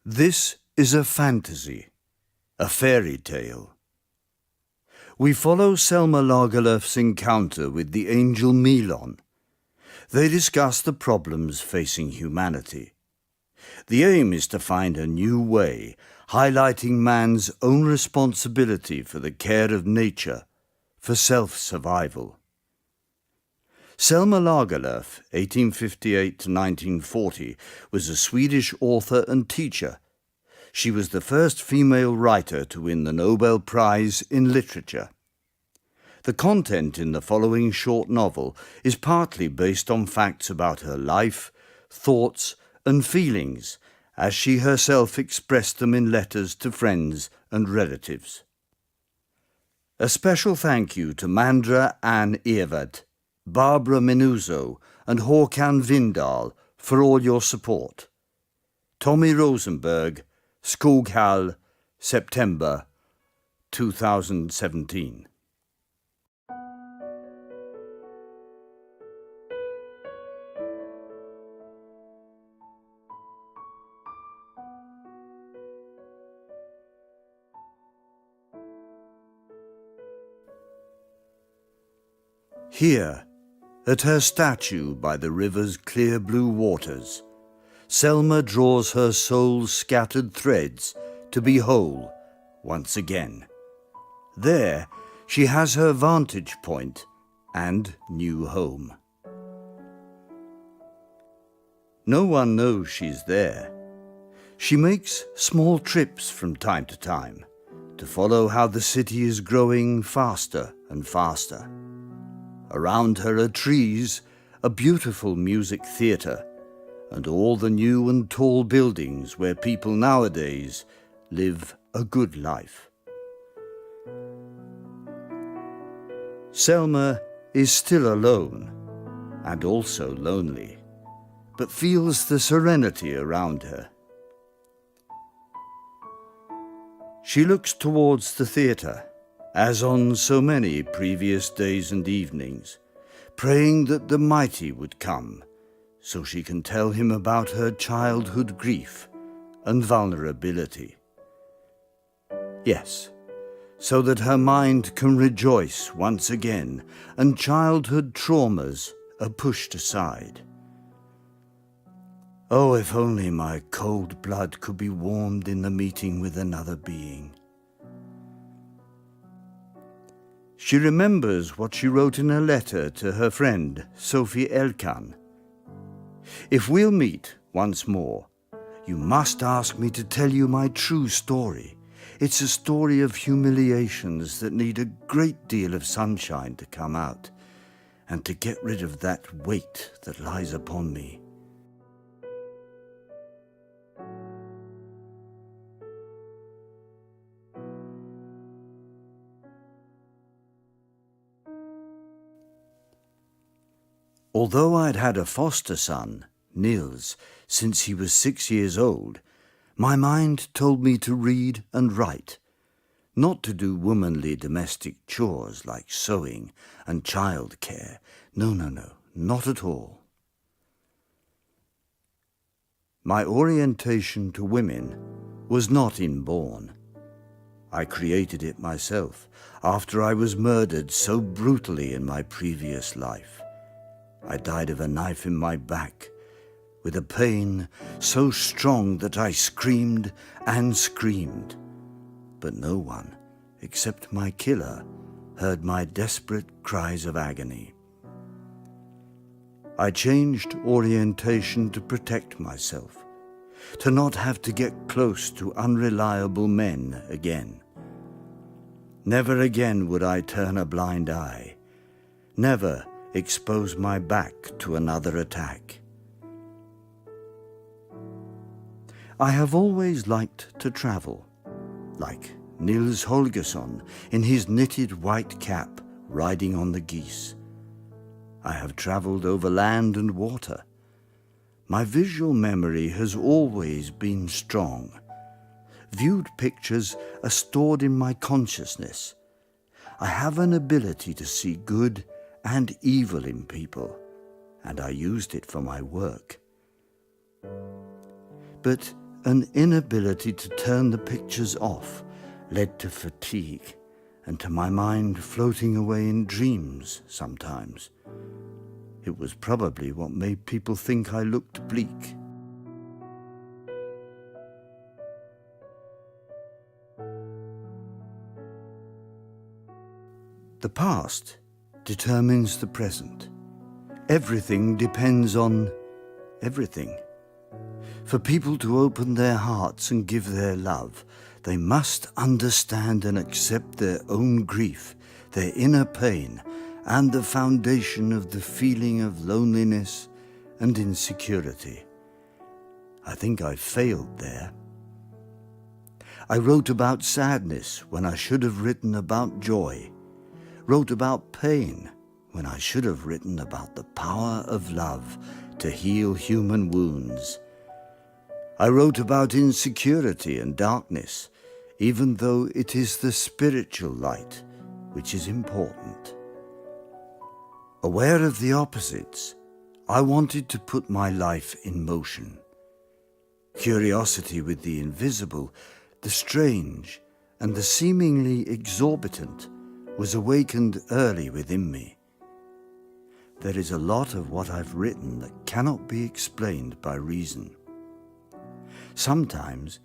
This is a fantasy, a fairy tale. We follow Selma Lagerlöf's encounter with the angel Milon. They discuss the problems facing humanity. The aim is to find a new way, highlighting man's own responsibility for the care of nature, for self-survival. Selma Lagerlöf, 1858 to 1940, was a Swedish author and teacher. She was the first female writer to win the Nobel Prize in Literature. The content in the following short novel is partly based on facts about her life, thoughts and feelings, as she herself expressed them in letters to friends and relatives. A special thank you to Mandra Ann Evert, Barbara Menuzzo and Håkan Windahl for all your support. Tommy Rosenberg, Skoghall, September 2017. Here, at her statue by the river's clear blue waters, Selma draws her soul's scattered threads to be whole once again. There, she has her vantage point and new home. No one knows she's there. She makes small trips from time to follow how the city is growing faster and faster. Around her are trees, a beautiful music theatre, and all the new and tall buildings where people nowadays live a good life. Selma is still alone, and also lonely, but feels the serenity around her. She looks towards the theatre, as on so many previous days and evenings, praying that the mighty would come, so she can tell him about her childhood grief and vulnerability. Yes, so that her mind can rejoice once again and childhood traumas are pushed aside. Oh, if only my cold blood could be warmed in the meeting with another being. She remembers what she wrote in a letter to her friend, Sophie Elkan. If we'll meet once more, you must ask me to tell you my true story. It's a story of humiliations that need a great deal of sunshine to come out, and to get rid of that weight that lies upon me. Although I'd had a foster son, Nils, since he was 6 years old, my mind told me to read and write, not to do womanly domestic chores like sewing and child care. No, not at all. My orientation to women was not inborn. I created it myself after I was murdered so brutally in my previous life. I died of a knife in my back, with a pain so strong that I screamed and screamed. But no one, except my killer, heard my desperate cries of agony. I changed orientation to protect myself, to not have to get close to unreliable men again. Never again would I turn a blind eye. Never expose my back to another attack. I have always liked to travel, like Nils Holgersson in his knitted white cap riding on the geese. I have travelled over land and water. My visual memory has always been strong. Viewed pictures are stored in my consciousness. I have an ability to see good and evil in people, and I used it for my work. But an inability to turn the pictures off led to fatigue and to my mind floating away in dreams sometimes. It was probably what made people think I looked bleak. The past determines the present. Everything depends on everything. For people to open their hearts and give their love, they must understand and accept their own grief, their inner pain, and the foundation of the feeling of loneliness and insecurity. I think I failed there. I wrote about sadness when I should have written about joy, wrote about pain when I should have written about the power of love to heal human wounds. I wrote about insecurity and darkness, even though it is the spiritual light which is important. Aware of the opposites, I wanted to put my life in motion. Curiosity with the invisible, the strange, and the seemingly exorbitant was awakened early within me. There is a lot of what I've written that cannot be explained by reason. Sometimes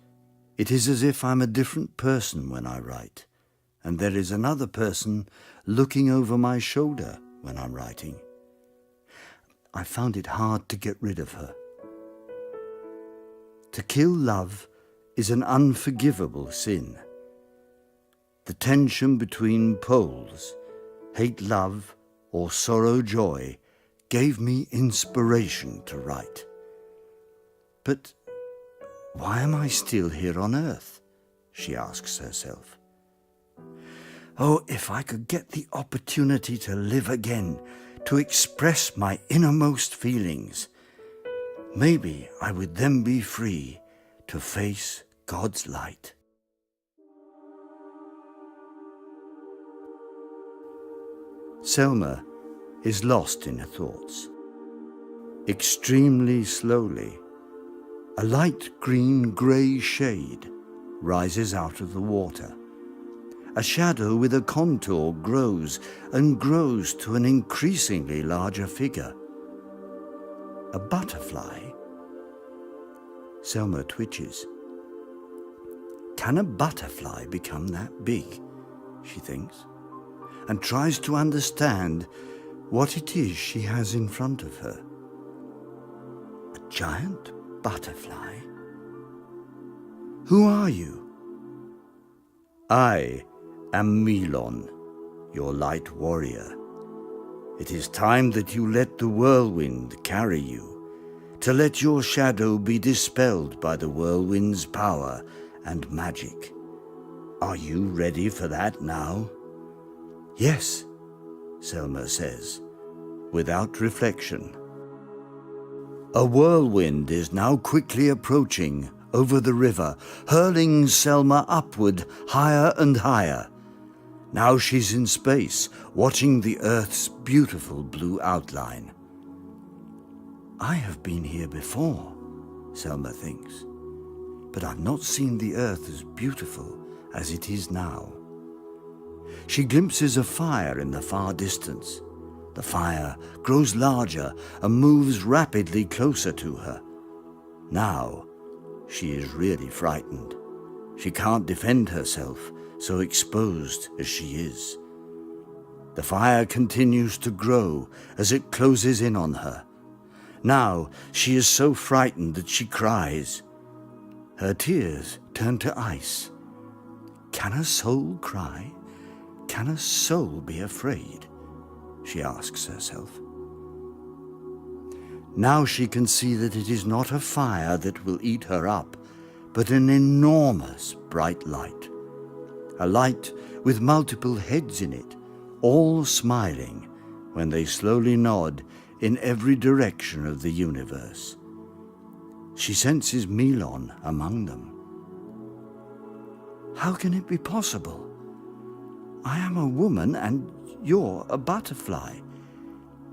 it is as if I'm a different person when I write, and there is another person looking over my shoulder when I'm writing. I found it hard to get rid of her. To kill love is an unforgivable sin. The tension between poles, hate love or sorrow joy, gave me inspiration to write. But why am I still here on earth? She asks herself. Oh, if I could get the opportunity to live again, to express my innermost feelings, maybe I would then be free to face God's light. Selma is lost in her thoughts. Extremely slowly, a light green-grey shade rises out of the water. A shadow with a contour grows and grows to an increasingly larger figure. A butterfly? Selma twitches. Can a butterfly become that big? She thinks, and tries to understand what it is she has in front of her. A giant butterfly? Who are you? I am Milon, your light warrior. It is time that you let the whirlwind carry you, to let your shadow be dispelled by the whirlwind's power and magic. Are you ready for that now? Yes, Selma says, without reflection. A whirlwind is now quickly approaching over the river, hurling Selma upward, higher and higher. Now she's in space, watching the Earth's beautiful blue outline. I have been here before, Selma thinks, but I've not seen the Earth as beautiful as it is now. She glimpses a fire in the far distance. The fire grows larger and moves rapidly closer to her. Now, she is really frightened. She can't defend herself, so exposed as she is. The fire continues to grow as it closes in on her. Now she is so frightened that she cries. Her tears turn to ice. Can a soul cry? Can a soul be afraid? She asks herself. Now she can see that it is not a fire that will eat her up, but an enormous bright light. A light with multiple heads in it, all smiling when they slowly nod in every direction of the universe. She senses Milon among them. How can it be possible? I am a woman and you're a butterfly.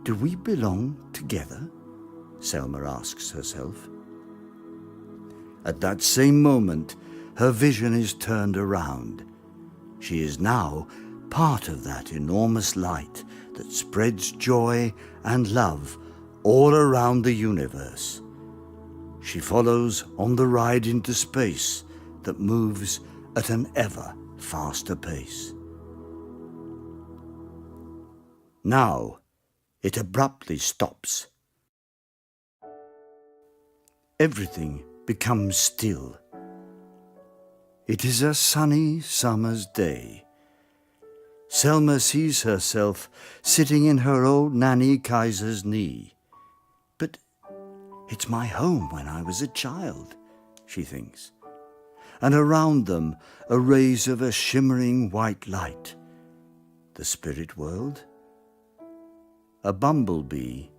Do we belong together? Selma asks herself. At that same moment, her vision is turned around. She is now part of that enormous light that spreads joy and love all around the universe. She follows on the ride into space that moves at an ever faster pace. Now, it abruptly stops. Everything becomes still. It is a sunny summer's day. Selma sees herself sitting in her old nanny Kaiser's knee. But it's my home when I was a child, she thinks. And around them are rays of a shimmering white light. The spirit world? A bumblebee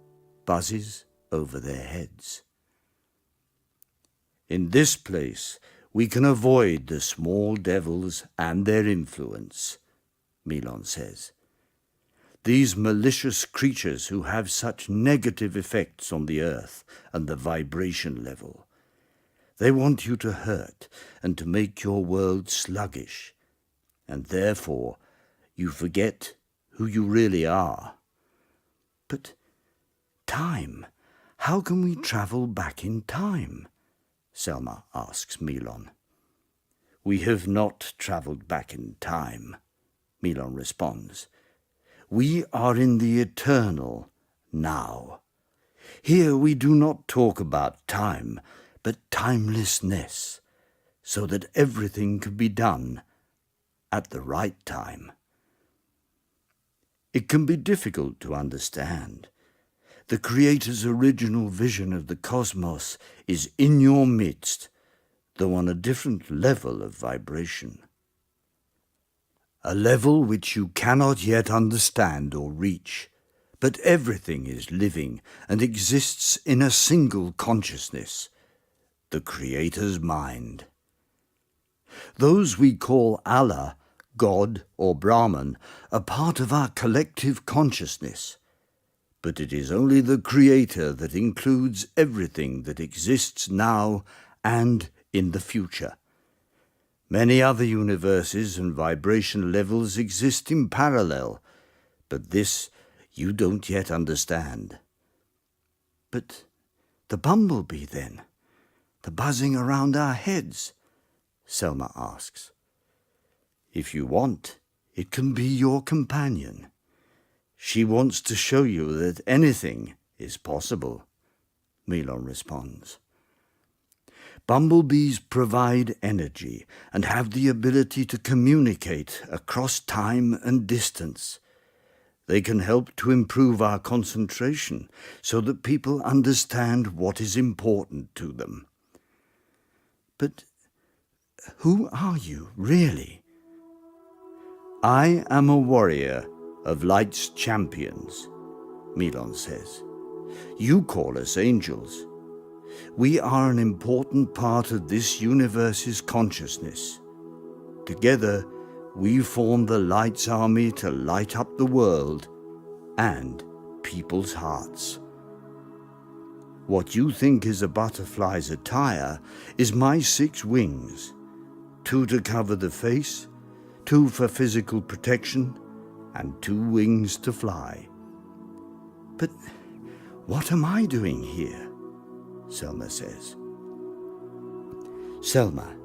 buzzes over their heads. In this place, we can avoid the small devils and their influence, Milon says. These malicious creatures who have such negative effects on the earth and the vibration level. They want you to hurt and to make your world sluggish, and therefore you forget who you really are. But time, how can we travel back in time? Selma asks Milon. We have not travelled back in time, Milon responds. We are in the eternal now. Here we do not talk about time, but timelessness, so that everything can be done at the right time. It can be difficult to understand. The Creator's original vision of the cosmos is in your midst, though on a different level of vibration. A level which you cannot yet understand or reach, but everything is living and exists in a single consciousness, the Creator's mind. Those we call Allah, God or Brahman, are part of our collective consciousness, but it is only the Creator that includes everything that exists now and in the future. Many other universes and vibration levels exist in parallel, but this you don't yet understand. But the bumblebee then, the buzzing around our heads, Selma asks. If you want, it can be your companion. She wants to show you that anything is possible, Milon responds. Bumblebees provide energy and have the ability to communicate across time and distance. They can help to improve our concentration so that people understand what is important to them. But who are you, really? I am a warrior of Light's champions, Milon says. You call us angels. We are an important part of this universe's consciousness. Together, we form the Light's army to light up the world and people's hearts. What you think is a butterfly's attire is my 6 wings, 2 to cover the face, 2 for physical protection, and 2 wings to fly. But what am I doing here? Selma says. Selma,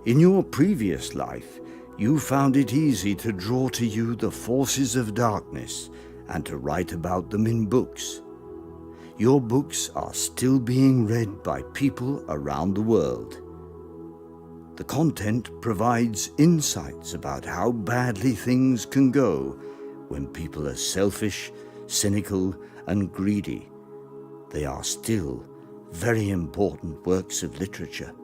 in your previous life, you found it easy to draw to you the forces of darkness and to write about them in books. Your books are still being read by people around the world. The content provides insights about how badly things can go when people are selfish, cynical, and greedy. They are still very important works of literature.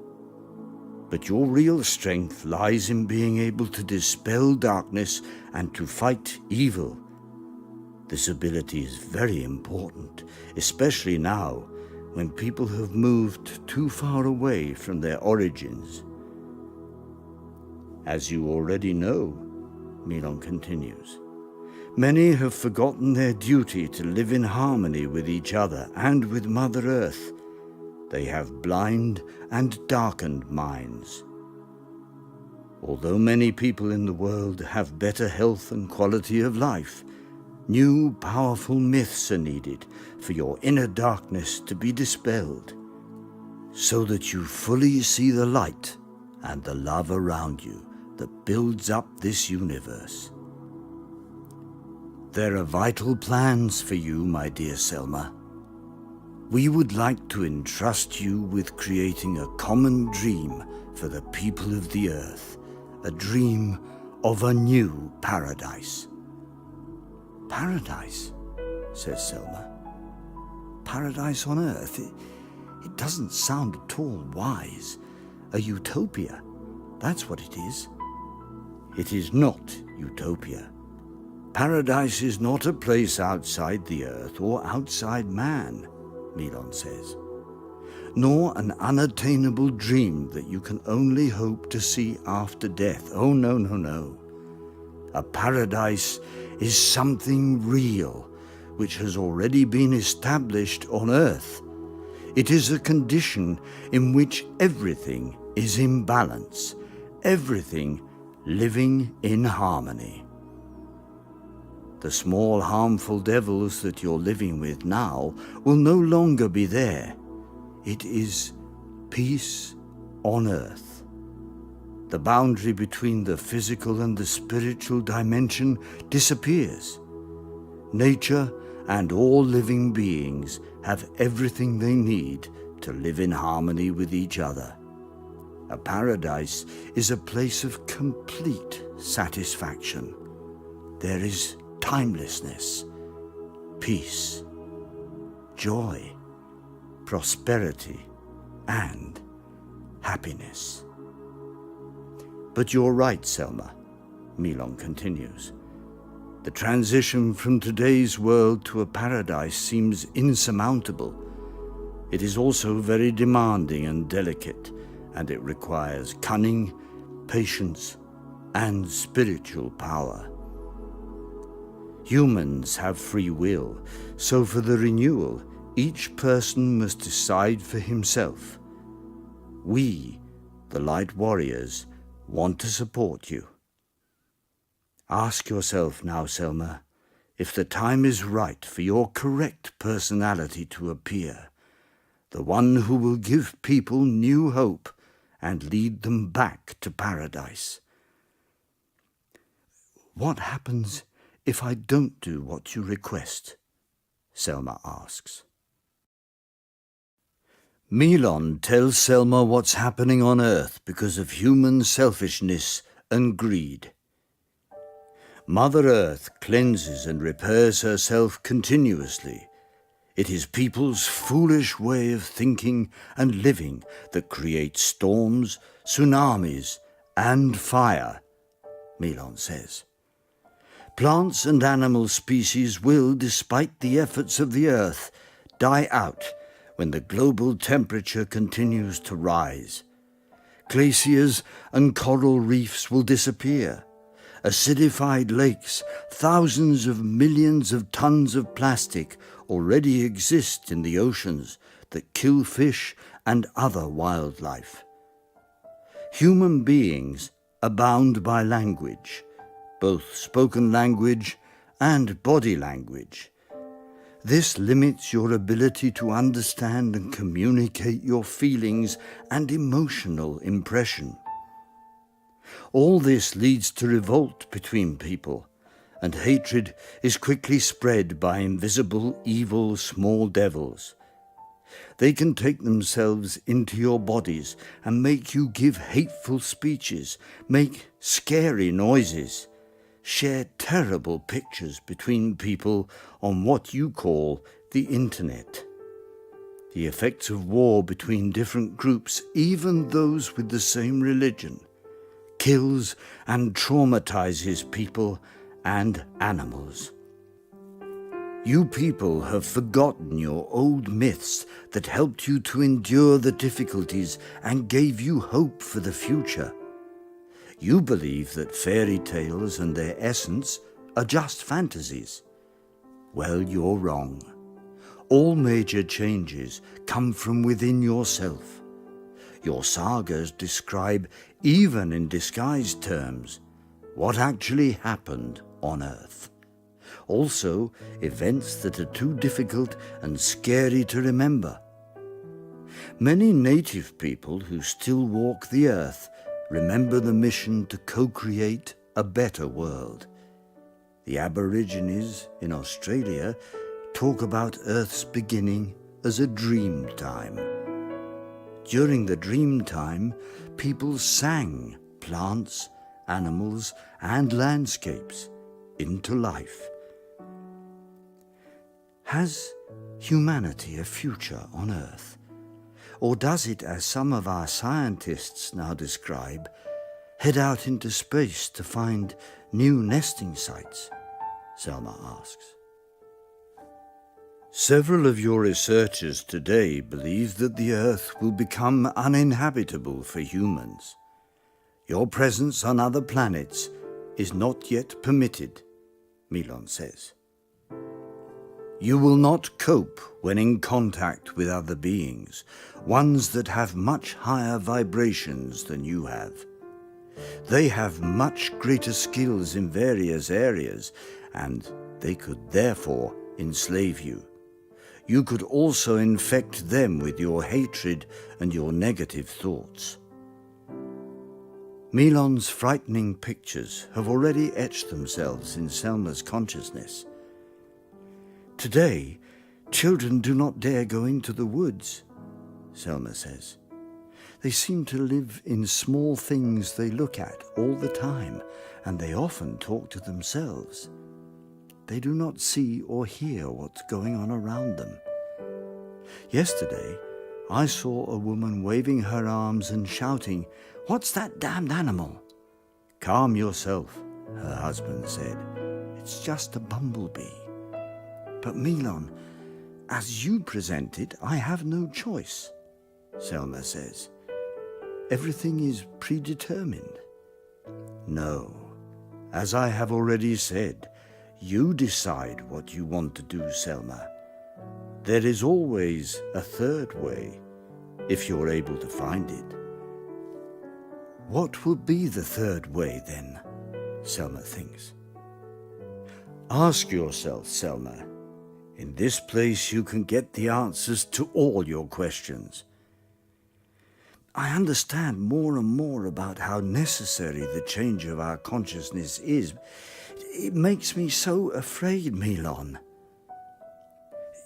But your real strength lies in being able to dispel darkness and to fight evil. This ability is very important, especially now when people have moved too far away from their origins. As you already know, Milon continues, many have forgotten their duty to live in harmony with each other and with Mother Earth. They have blind and darkened minds. Although many people in the world have better health and quality of life, new powerful myths are needed for your inner darkness to be dispelled, so that you fully see the light and the love around you that builds up this universe. There are vital plans for you, my dear Selma. We would like to entrust you with creating a common dream for the people of the earth, a dream of a new paradise. Paradise, says Selma. Paradise on earth? It doesn't sound at all wise. A utopia, that's what it is. It is not utopia. Paradise is not a place outside the earth or outside man, Milon says, nor an unattainable dream that you can only hope to see after death. Oh, no, no, no. A paradise is something real, which has already been established on earth. It is a condition in which everything is in balance, everything living in harmony. The small harmful devils that you're living with now will no longer be there. It is peace on earth. The boundary between the physical and the spiritual dimension disappears. Nature and all living beings have everything they need to live in harmony with each other. A paradise is a place of complete satisfaction. There is timelessness, peace, joy, prosperity, and happiness. But you're right, Selma, Milon continues. The transition from today's world to a paradise seems insurmountable. It is also very demanding and delicate, and it requires cunning, patience, and spiritual power. Humans have free will, so for the renewal, each person must decide for himself. We, the Light Warriors, want to support you. Ask yourself now, Selma, if the time is right for your correct personality to appear, the one who will give people new hope and lead them back to paradise. What happens if I don't do what you request? Selma asks. Milon tells Selma what's happening on Earth because of human selfishness and greed. Mother Earth cleanses and repairs herself continuously. It is people's foolish way of thinking and living that creates storms, tsunamis, and fire, Milon says. Plants and animal species will, despite the efforts of the Earth, die out when the global temperature continues to rise. Glaciers and coral reefs will disappear. Acidified lakes, thousands of millions of tons of plastic already exist in the oceans that kill fish and other wildlife. Human beings are bound by language, both spoken language and body language. This limits your ability to understand and communicate your feelings and emotional impression. All this leads to revolt between people, and hatred is quickly spread by invisible, evil, small devils. They can take themselves into your bodies and make you give hateful speeches, make scary noises, share terrible pictures between people on what you call the internet. The effects of war between different groups, even those with the same religion, kills and traumatizes people and animals. You people have forgotten your old myths that helped you to endure the difficulties and gave you hope for the future. You believe that fairy tales and their essence are just fantasies. Well, you're wrong. All major changes come from within yourself. Your sagas describe, even in disguised terms, what actually happened on Earth. Also, events that are too difficult and scary to remember. Many native people who still walk the earth remember the mission to co-create a better world. The Aborigines in Australia talk about Earth's beginning as a dream time. During the dream time, people sang plants, animals, and landscapes into life. Has humanity a future on Earth? Or does it, as some of our scientists now describe, head out into space to find new nesting sites? Selma asks. Several of your researchers today believe that the Earth will become uninhabitable for humans. Your presence on other planets is not yet permitted, Milon says. You will not cope when in contact with other beings, ones that have much higher vibrations than you have. They have much greater skills in various areas, and they could therefore enslave you. You could also infect them with your hatred and your negative thoughts. Milon's frightening pictures have already etched themselves in Selma's consciousness. Today, children do not dare go into the woods, Selma says. They seem to live in small things they look at all the time, and they often talk to themselves. They do not see or hear what's going on around them. Yesterday, I saw a woman waving her arms and shouting, "What's that damned animal?" "Calm yourself," her husband said. "It's just a bumblebee." "But Milon, as you present it, I have no choice," Selma says. "Everything is predetermined." "No, as I have already said, you decide what you want to do, Selma. There is always a third way, if you're able to find it." What would be the third way then? Selma thinks. Ask yourself, Selma. In this place you can get the answers to all your questions. I understand more and more about how necessary the change of our consciousness is. It makes me so afraid, Milon.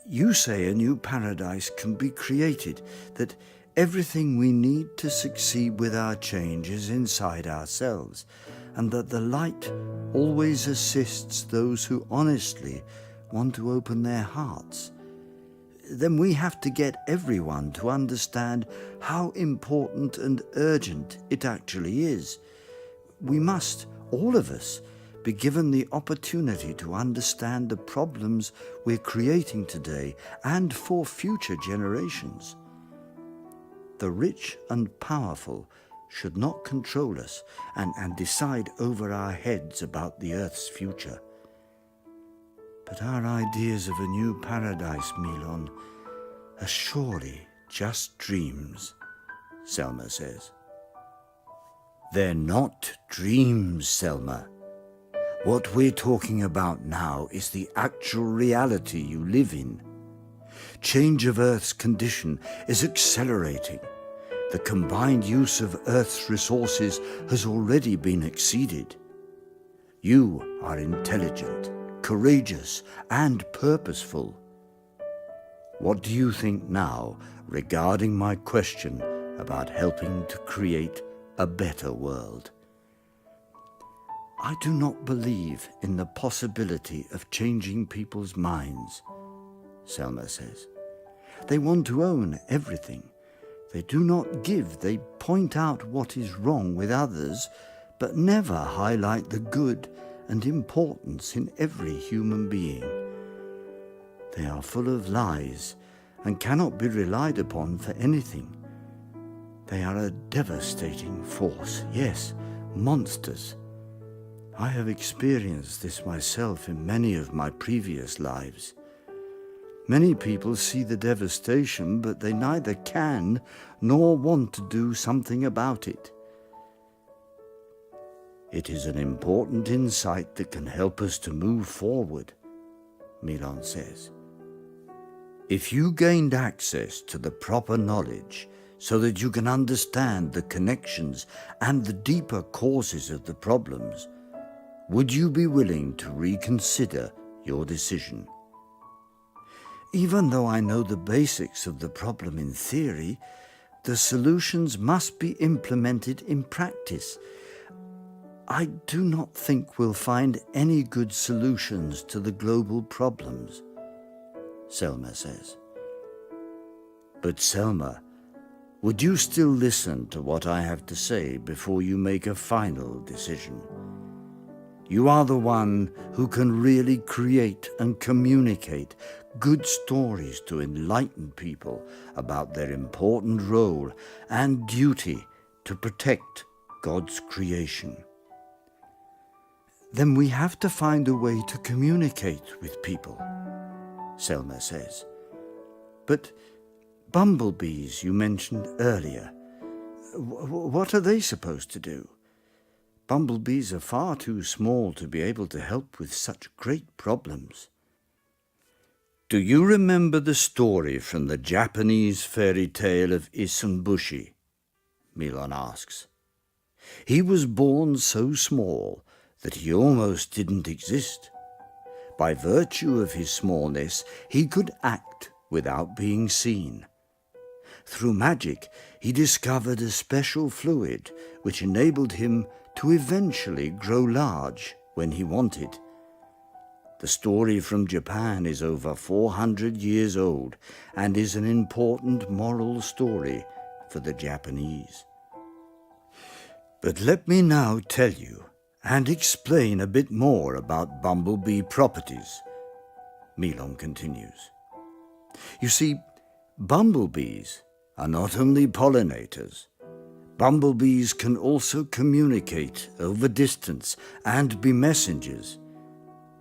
You say a new paradise can be created, that everything we need to succeed with our change is inside ourselves, and that the light always assists those who honestly want to open their hearts. Then we have to get everyone to understand how important and urgent it actually is. We must, all of us, be given the opportunity to understand the problems we're creating today and for future generations. The rich and powerful should not control us and decide over our heads about the Earth's future. But our ideas of a new paradise, Milon, are surely just dreams, Selma says. They're not dreams, Selma. What we're talking about now is the actual reality you live in. Change of Earth's condition is accelerating. The combined use of Earth's resources has already been exceeded. You are intelligent, courageous, and purposeful. What do you think now regarding my question about helping to create a better world? I do not believe in the possibility of changing people's minds, Selma says. They want to own everything. They do not give, they point out what is wrong with others, but never highlight the good and importance in every human being. They are full of lies and cannot be relied upon for anything. They are a devastating force, yes, monsters. I have experienced this myself in many of my previous lives. Many people see the devastation, but they neither can nor want to do something about it. It is an important insight that can help us to move forward, Milon says. If you gained access to the proper knowledge so that you can understand the connections and the deeper causes of the problems, would you be willing to reconsider your decision? Even though I know the basics of the problem in theory, the solutions must be implemented in practice. I do not think we'll find any good solutions to the global problems, Selma says. But Selma, would you still listen to what I have to say before you make a final decision? You are the one who can really create and communicate good stories to enlighten people about their important role and duty to protect God's creation. Then we have to find a way to communicate with people, Selma says. But bumblebees you mentioned earlier, what are they supposed to do? Bumblebees are far too small to be able to help with such great problems. Do you remember the story from the Japanese fairy tale of Isunbushi? Milon asks. He was born so small that he almost didn't exist. By virtue of his smallness, he could act without being seen. Through magic, he discovered a special fluid which enabled him to eventually grow large when he wanted. The story from Japan is over 400 years old and is an important moral story for the Japanese. But let me now tell you and explain a bit more about bumblebee properties, Milon continues. You see, bumblebees are not only pollinators. Bumblebees can also communicate over distance and be messengers.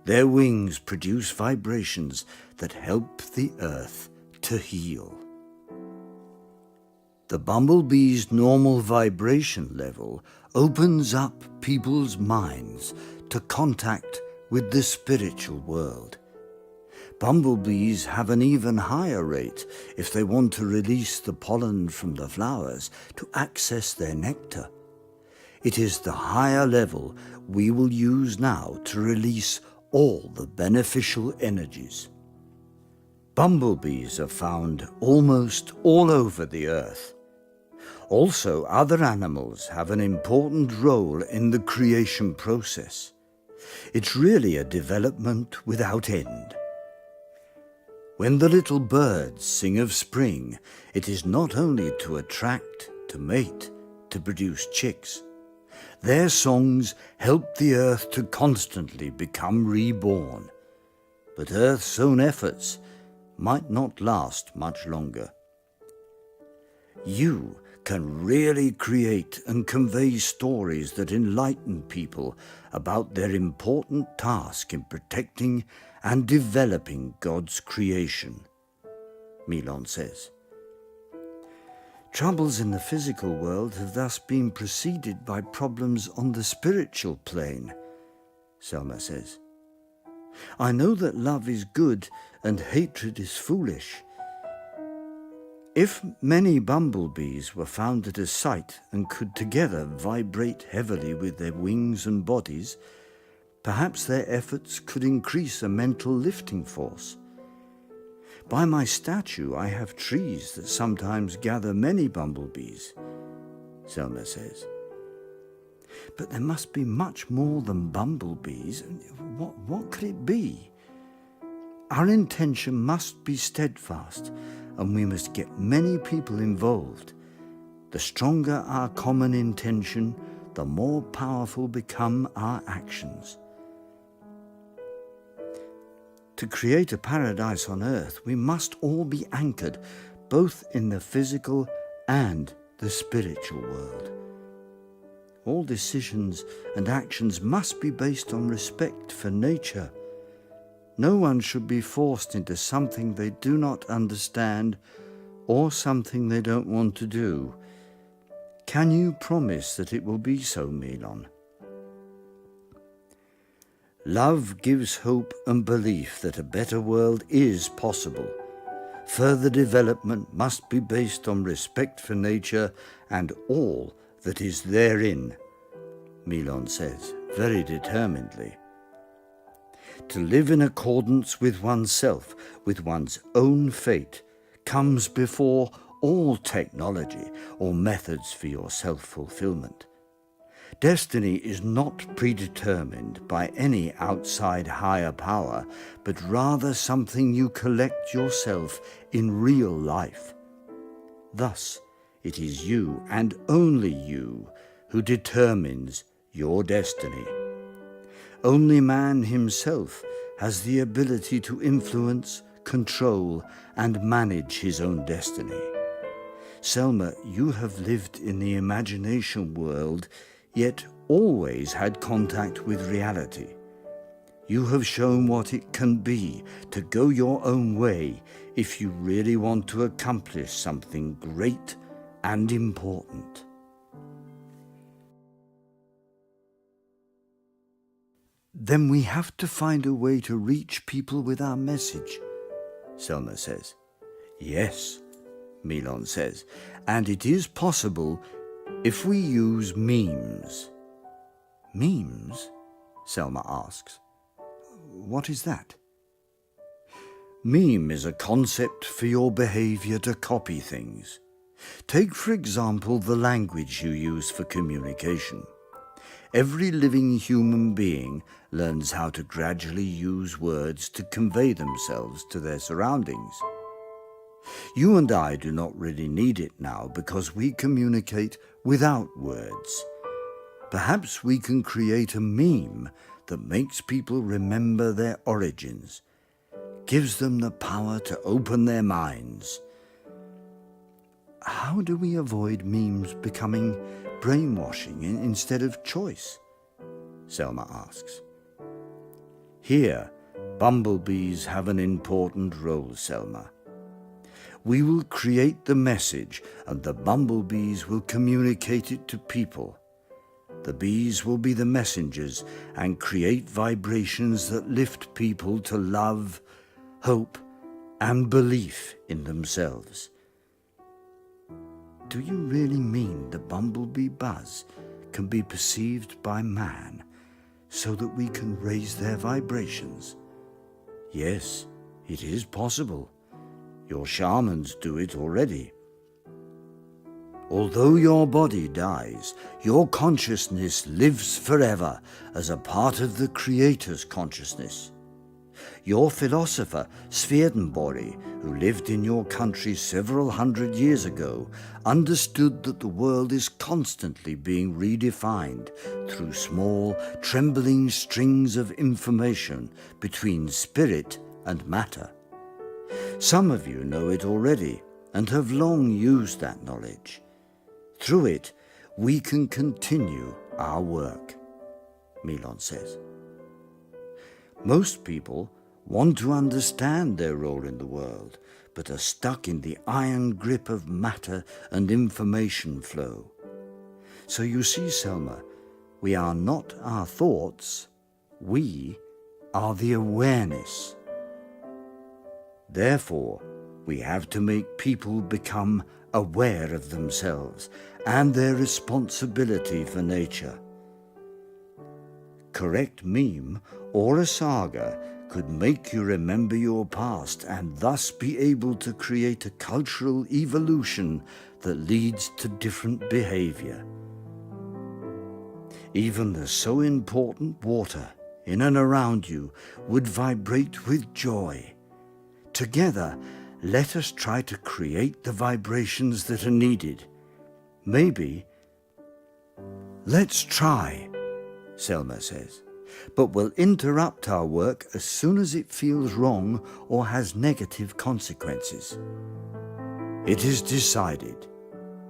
Their wings produce vibrations that help the earth to heal. The bumblebee's normal vibration level opens up people's minds to contact with the spiritual world. Bumblebees have an even higher rate if they want to release the pollen from the flowers to access their nectar. It is the higher level we will use now to release all the beneficial energies. Bumblebees are found almost all over the earth. Also, other animals have an important role in the creation process. It's really a development without end. When the little birds sing of spring, it is not only to attract, to mate, to produce chicks. Their songs help the earth to constantly become reborn. But Earth's own efforts might not last much longer. You can really create and convey stories that enlighten people about their important task in protecting and developing God's creation, Milon says. Troubles in the physical world have thus been preceded by problems on the spiritual plane, Selma says. I know that love is good and hatred is foolish. If many bumblebees were found at a site and could together vibrate heavily with their wings and bodies, perhaps their efforts could increase a mental lifting force. By my statue, I have trees that sometimes gather many bumblebees, Selma says. But there must be much more than bumblebees. What could it be? Our intention must be steadfast, and we must get many people involved. The stronger our common intention, the more powerful become our actions. To create a paradise on earth, we must all be anchored, both in the physical and the spiritual world. All decisions and actions must be based on respect for nature, No one should be forced into something they do not understand or something they don't want to do. Can you promise that it will be so, Milon? Love gives hope and belief that a better world is possible. Further development must be based on respect for nature and all that is therein, Milon says, very determinedly. To live in accordance with oneself, with one's own fate, comes before all technology or methods for your self-fulfillment. Destiny is not predetermined by any outside higher power, but rather something you collect yourself in real life. Thus, it is you and only you who determines your destiny. Only man himself has the ability to influence, control, and manage his own destiny. Selma, you have lived in the imagination world, yet always had contact with reality. You have shown what it can be to go your own way if you really want to accomplish something great and important. Then we have to find a way to reach people with our message, Selma says. Yes, Milon says, and it is possible if we use memes. Memes? Selma asks. What is that? Meme is a concept for your behavior to copy things. Take, for example, the language you use for communication. Every living human being learns how to gradually use words to convey themselves to their surroundings. You and I do not really need it now because we communicate without words. Perhaps we can create a meme that makes people remember their origins, gives them the power to open their minds. How do we avoid memes becoming brainwashing instead of choice? Selma asks. Here, bumblebees have an important role, Selma. We will create the message and the bumblebees will communicate it to people. The bees will be the messengers and create vibrations that lift people to love, hope, and belief in themselves. Do you really mean the bumblebee buzz can be perceived by man so that we can raise their vibrations? Yes, it is possible. Your shamans do it already. Although your body dies, your consciousness lives forever as a part of the Creator's consciousness. Your philosopher, Swedenborg, who lived in your country several hundred years ago, understood that the world is constantly being redefined through small, trembling strings of information between spirit and matter. Some of you know it already and have long used that knowledge. Through it, we can continue our work, Milon says. Most people want to understand their role in the world, but are stuck in the iron grip of matter and information flow. So you see, Selma, we are not our thoughts, we are the awareness. Therefore, we have to make people become aware of themselves and their responsibility for nature. Correct meme or a saga could make you remember your past and thus be able to create a cultural evolution that leads to different behavior. Even the so important water in and around you would vibrate with joy. Together, let us try to create the vibrations that are needed. Maybe. Let's try, Selma says, but we'll interrupt our work as soon as it feels wrong or has negative consequences. It is decided,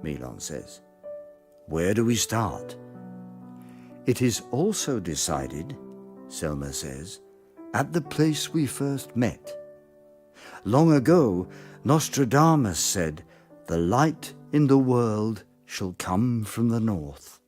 Milon says. Where do we start? It is also decided, Selma says, at the place we first met. Long ago, Nostradamus said, "The light in the world shall come from the north."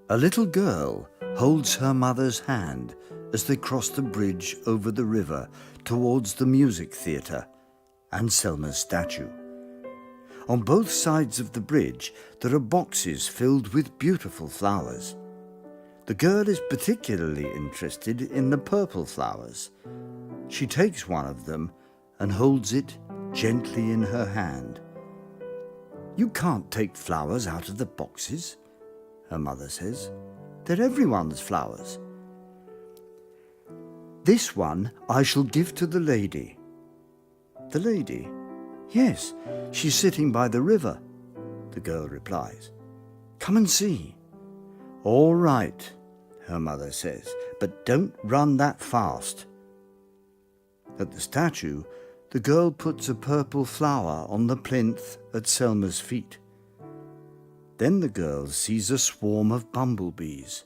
A little girl holds her mother's hand as they cross the bridge over the river towards the music theatre and Selma's statue. On both sides of the bridge there are boxes filled with beautiful flowers. The girl is particularly interested in the purple flowers. She takes one of them and holds it gently in her hand. "You can't take flowers out of the boxes," her mother says. "They're everyone's flowers." "This one I shall give to the lady." "The lady? Yes, she's sitting by the river," the girl replies. "Come and see." "All right," her mother says, "but don't run that fast." At the statue, the girl puts a purple flower on the plinth at Selma's feet. Then the girl sees a swarm of bumblebees.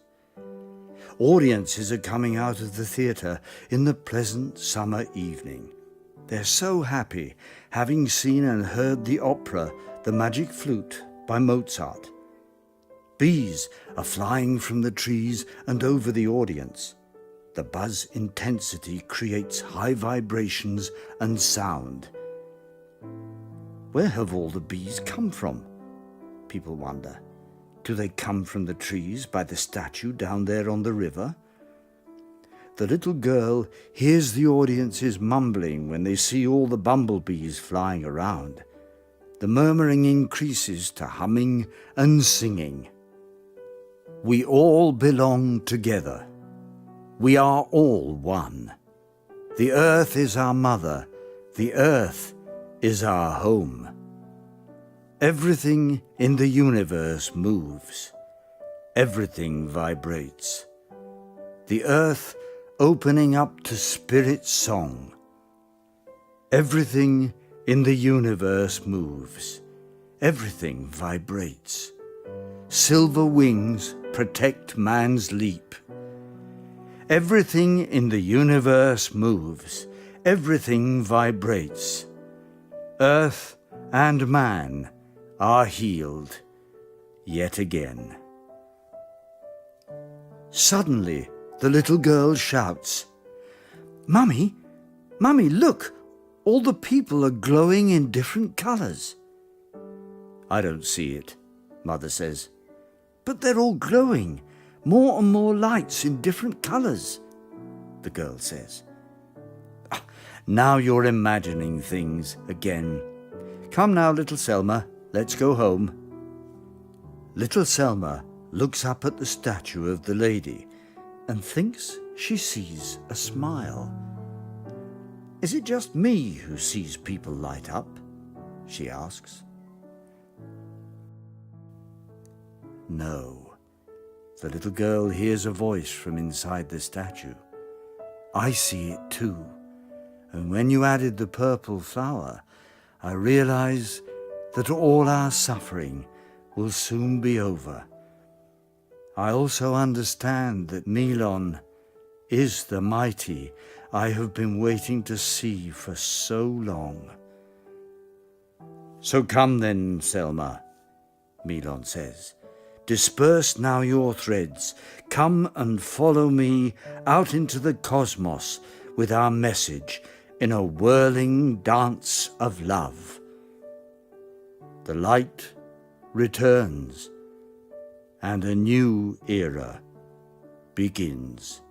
Audiences are coming out of the theatre in the pleasant summer evening. They're so happy, having seen and heard the opera The Magic Flute by Mozart. Bees are flying from the trees and over the audience. The buzz intensity creates high vibrations and sound. Where have all the bees come from? People wonder. Do they come from the trees by the statue down there on the river? The little girl hears the audiences mumbling when they see all the bumblebees flying around. The murmuring increases to humming and singing. "We all belong together. We are all one. The earth is our mother. The earth is our home. Everything in the universe moves. Everything vibrates. The earth opening up to spirit song. Everything in the universe moves. Everything vibrates. Silver wings protect man's leap. Everything in the universe moves. Everything vibrates. Earth and man are healed yet again." Suddenly, the little girl shouts, "Mummy, Mummy, look! All the people are glowing in different colours." "I don't see it," Mother says. "But they're all glowing. More and more lights in different colours," the girl says. "Now you're imagining things again. Come now, little Selma, let's go home." Little Selma looks up at the statue of the lady and thinks she sees a smile. "Is it just me who sees people light up?" she asks. No. The little girl hears a voice from inside the statue. "I see it too. And when you added the purple flower, I realize that all our suffering will soon be over. I also understand that Milon is the mighty I have been waiting to see for so long." "So come then, Selma," Milon says. Disperse now your threads. Come and follow me out into the cosmos with our message in a whirling dance of love. The light returns and a new era begins.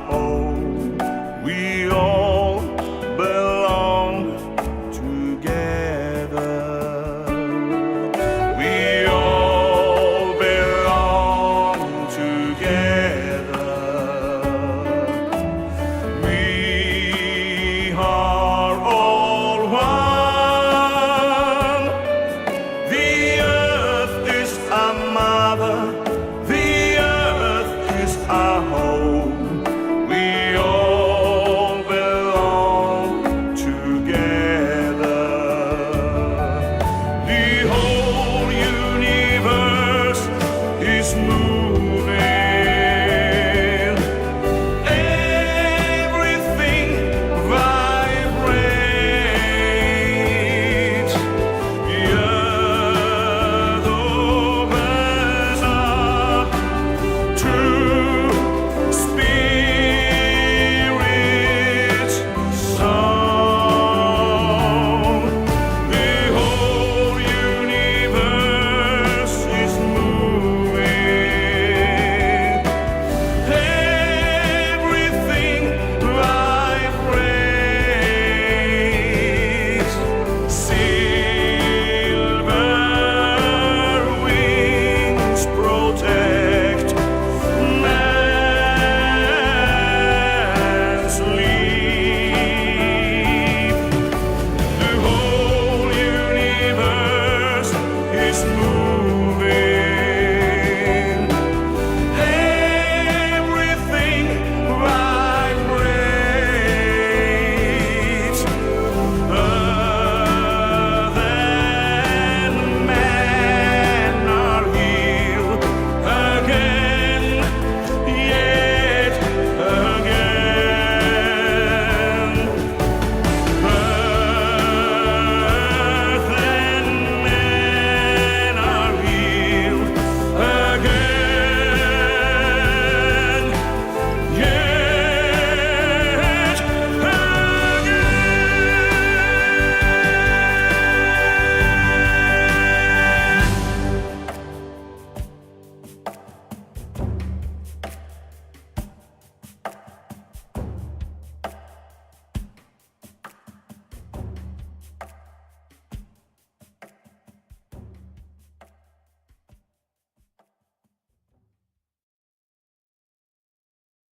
oh, we all